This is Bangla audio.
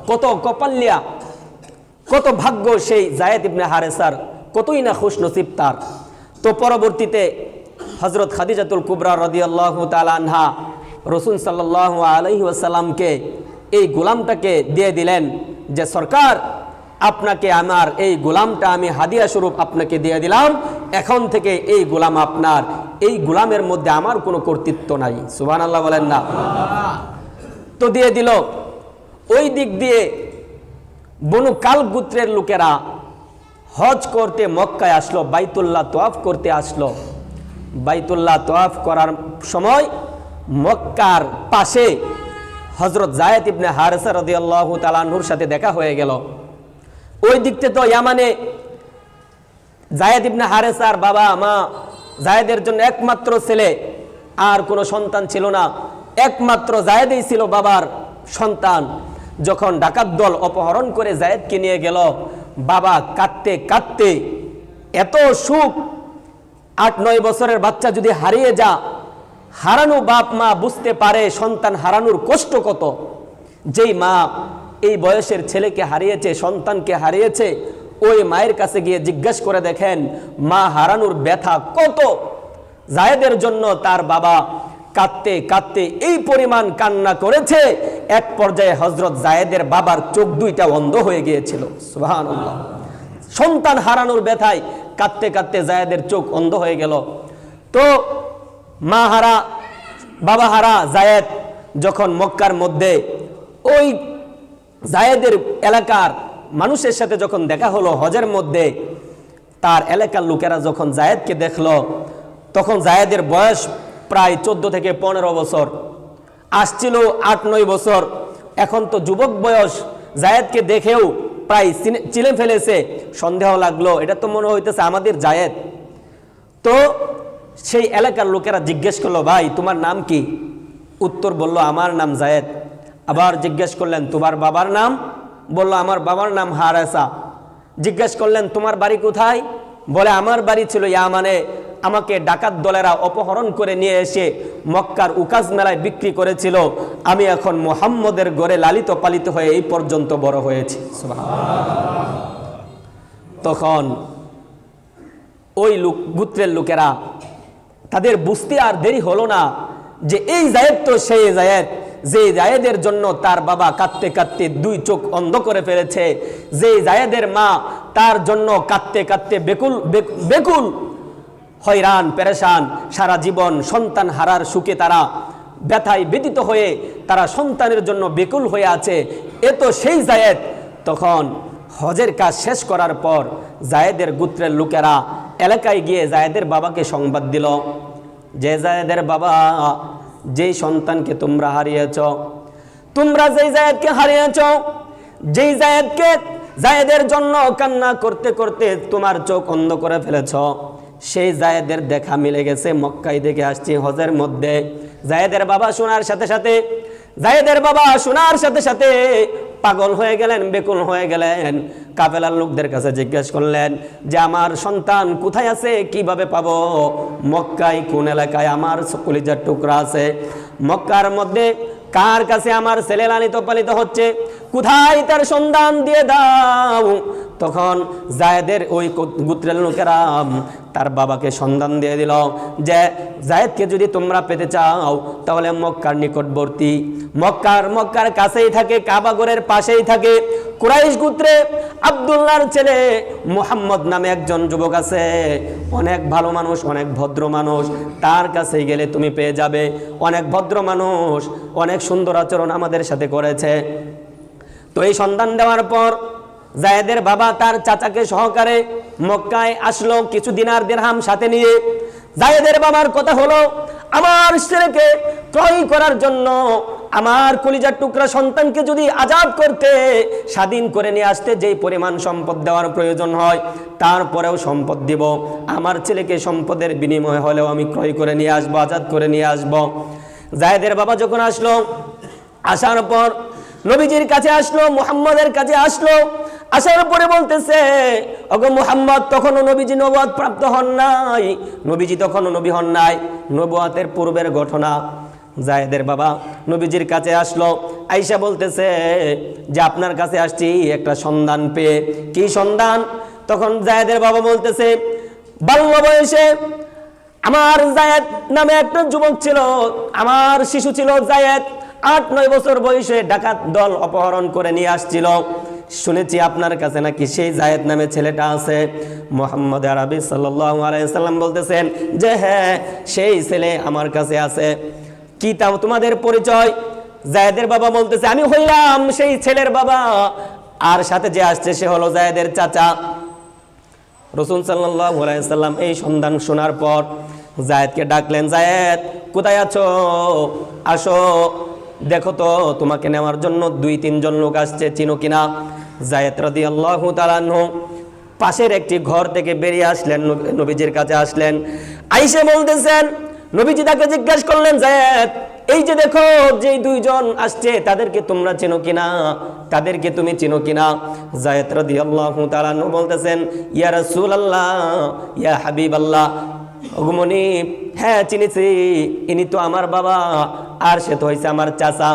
কত কপাল্লিয়া, কত ভাগ্য সেই জায়েদ ইবনে হারেসার, কতই না খুশনসিব তার। তো পরবর্তীতে হযরত খাদিজাতুল কুবরা রাদিয়াল্লাহু তাআলা আনহা রাসূল সাল্লাল্লাহু আলাইহি ওয়াসাল্লামকে এই গোলামটাকে দিয়ে দিলেন যে সরকার, আপনাকে আমার এই গোলামটা আমি হাদিয়া স্বরূপ আপনাকে দিয়ে দিলাম, এখন থেকে এই গোলাম আপনার, এই গোলামের মধ্যে আমার কোনো কর্তৃত্ব নাই। সুবহানাল্লাহ বলেন না? তো দিয়ে দিল। ওই দিক দিয়ে বনু কাল গোত্রের লোকেরা হজ করতে মক্কায় আসলো, বাইতুল্লাহ তওয়াফ করতে আসলো। বাইতুল্লাহ তওয়াফ করার সময় মক্কার পাশে হযরত জায়েদ ইবনে হারেসা রাদিয়াল্লাহু তাআলা আনহুর সাথে দেখা হয়ে গেল। ওই দিকতে তো ইয়ামানে জায়েদ ইবনে হারেসার বাবা মা, জায়েদের জন্য একমাত্র ছেলে, আর কোনো সন্তান ছিল না, একমাত্র জায়েদই ছিল বাবার সন্তান। যখন ডাকাত দল অপহরণ করে জায়েদকে নিয়ে গেল, বাবা কাঁদতে কাঁদতে, এত সুখ, 8-9 বছরের বাচ্চা যদি হারিয়ে যা, হারানো বাপ মা বুঝতে পারে সন্তান হারানোর কষ্ট কত। যেই মা এই বয়সের ছেলেকে হারিয়েছে, সন্তানকে হারিয়েছে, ওই মায়ের কাছে গিয়ে জিজ্ঞাসা করে দেখেন মা হারানোর ব্যথা কত। জায়েদের জন্য তার বাবা কাঁদতে কাঁদতে এই পরিমাণ কান্না করেছে, এক পর্যায়ে হযরত জায়েদের বাবার চোখ দুইটা অন্ধ হয়ে গিয়েছিল। সুবহানাল্লাহ। সন্তান হারানোর ব্যথায় কাঁদতে কাঁদতে জায়েদের চোখ অন্ধ হয়ে গেল। তো মা হারা, বাবা হারা জায়েদ যখন মক্কার মধ্যে ওই জায়েদের এলাকার মানুষের সাথে যখন দেখা হলো হজের মধ্যে, তার এলাকার লোকেরা যখন জায়েদকে দেখলো, তখন জায়েদের বয়স প্রায় 14 থেকে 15 বছর, আসছিল 8-9 বছর, এখন তো যুবক বয়স। জায়েদকে দেখেও প্রায় চিনে ফেলেছে, সন্দেহ লাগলো, এটা তো মনে হইতেছে আমাদের জায়েদ। তো সেই এলাকার লোকেরা জিজ্ঞেস করলো, ভাই তোমার নাম কি? উত্তর বলল, আমার নাম জায়েদ। আবার জিজ্ঞেস করলেন, তোমার বাবার নাম? বলল, আমার বাবার নাম হারেসা। জিজ্ঞেস করলেন, তোমার বাড়ি কোথায়? বলে, আমার বাড়ি ছিল ইয়ামানে, আমাকে ডাকাত দলেরা অপহরণ করে নিয়ে এসে মক্কার উকাজ মেলায় বিক্রি করেছিল, আমি এখন মুহাম্মদের ঘরে লালিত পালিত হয়ে এই পর্যন্ত বড় হয়েছি। তখন ওই গোত্রের লোকেরা, তাদের বুঝতে আর দেরি হলো না যে এই জায়েদ তো সেই জায়েদ, যে জায়েদের জন্য তার বাবা কাঁদতে কাঁদতে 2 চোখ অন্ধ করে ফেলেছে, যে জায়েদের মা তার জন্য কাঁদতে কাঁদতে বেকুল হয়রান পেরেশান, সারা জীবন সন্তান হারার সুখে তারা ব্যথায় ব্যতীত হয়ে তারা সন্তানের জন্য বেকুল হয়ে আছে, এ তো সেই জায়েদ। তখন হজের কাজ শেষ করার পর জায়েদের গোত্রের লোকেরা এলাকায় গিয়ে জায়েদের বাবাকে সংবাদ দিল যে, জায়েদের বাবা, যেই সন্তানকে তোমরা হারিয়েছ, তোমরা যেই জায়েদকে হারিয়েছ, যেই জায়েদের জন্য কান্না করতে করতে তোমার চোখ অন্ধ করে ফেলেছ, সেই জায়েদের দেখা মিলে গেছে মক্কায় থেকে আসছি হজের মধ্যে। জায়েদের বাবা শোনার সাথে সাথে পাগল হয়ে গেলেন, বেকুল হয়ে গেলেন। কাফেলার লোকদের কাছে জিজ্ঞেস করলেন যে, আমার সন্তান কোথায় আছে, কিভাবে পাবো? মক্কায় কোন এলাকায় আমার কলিজার টুকরা আছে? মক্কার মধ্যে কার কাছে আমার ছেলে লালিত পালিত হচ্ছে, কোথায় তার সন্ধান দিয়ে দাও। তখন জায়েদের ওই গোত্রের লোকেরা তার বাবাকে সন্ধান দিয়ে দিল যে, জায়েদকে যদি তোমরা পেতে চাও তাহলে মক্কার নিকটবর্তী, মক্কার কাছেই থাকে, কাবাগরের পাশেই থাকে, কুরাইশ গোত্রে আব্দুল্লাহর ছেলে মুহাম্মদ নামে একজন যুবক আছে, অনেক ভালো মানুষ, অনেক ভদ্র মানুষ, তার কাছে গেলে তুমি পেয়ে যাবে। অনেক ভদ্র মানুষ, অনেক সুন্দর আচরণ আমাদের সাথে করেছে। তো এই সন্ধান দেওয়ার পর জায়েদের বাবা তার চাচাকে সহকারে মক্কায় আসলো কিছু দিনার দিরহাম সাথে নিয়ে। জায়েদের বাবার কথা হলো, আমার ছেলেকে ক্রয় করার জন্য, আমার কলিজার টুকরা সন্তানকে যদি আজাদ করতে, স্বাধীন করে নিয়ে আসতে যেই পরিমাণ সম্পদ দেওয়ার প্রয়োজন হয়, তারপরেও সম্পদ দিব। আমার ছেলেকে সম্পদের বিনিময় হলেও আমি ক্রয় করে নিয়ে আসবো, আজাদ করে নিয়ে আসবো। জায়েদের বাবা যখন আসলো, আসার পর নবীজির কাছে আসলো, মুহাম্মদের কাছে আসলো। আসার পরে বলতেছে, ওগো মুহাম্মদ, তখনও নবীজি নবুয়ত প্রাপ্ত হন নাই, নবীজি তখনও নবী হন নাই। নবুয়তের পূর্বের ঘটনা, জায়েদের বাবা নবীজির কাছে আসলো, আয়েশা বলতেছে যে আপনার কাছে আসছি একটা সন্ধান পেয়ে। কি সন্ধান? তখন জায়েদের বাবা বলতেছে, বাল্য বয়সে আমার জায়েদ নামে একটা যুবক ছিল, আমার শিশু ছিল জায়েদ, 8-9 বছর বয়সে ডাকাত দল অপহরণ করে নিয়ে আসছিল। শুনেছি আপনার কাছে নাকি সেই জায়েদ নামে ছেলেটা আছে। মুহাম্মদ আরবি সাল্লাল্লাহু আলাইহি সাল্লাম বলতেছেন যে হ্যাঁ, সেই ছেলে আমার কাছে আছে। কি তাও তোমাদের পরিচয়? জায়েদের বাবা বলতেছে আমি হইলাম সেই ছেলের বাবা, আর সাথে যে আসছে সে হলো জায়েদের চাচা। রাসূল সাল্লাল্লাহু আলাইহি সাল্লাম এই সন্ধান শোনার পর জায়েদকে ডাকলেন, জায়েদ কোথায় আছো? আসো, দেখো তো তোমাকে নেওয়ার জন্য 2-3 জন লোক আসছে, চিনো কিনা? জায়েদ রাদিয়াল্লাহু তাআলা আনহু পাশের একটি ঘর থেকে বেরিয়ে আসলেন, নবীজির কাছে আসলেন। আয়েশা বলতেছেন নবীজি তাকে জিজ্ঞাসা করলেন, জায়েদ এই যে দেখো যে 2 জন আসছে তাদেরকে তোমরা চেনো কিনা, তাদেরকে তুমি চেনো কিনা? জায়েদ রাদিয়াল্লাহু তাআলা আনহু বলতেছেন, ইয়া রাসূলুল্লাহ, ইয়া হাবিবাল্লাহ, ওগমনি হ্যাঁ চিনেছি, ইনি তো আমার বাবা আর সে তো হইছে আমার চাচা।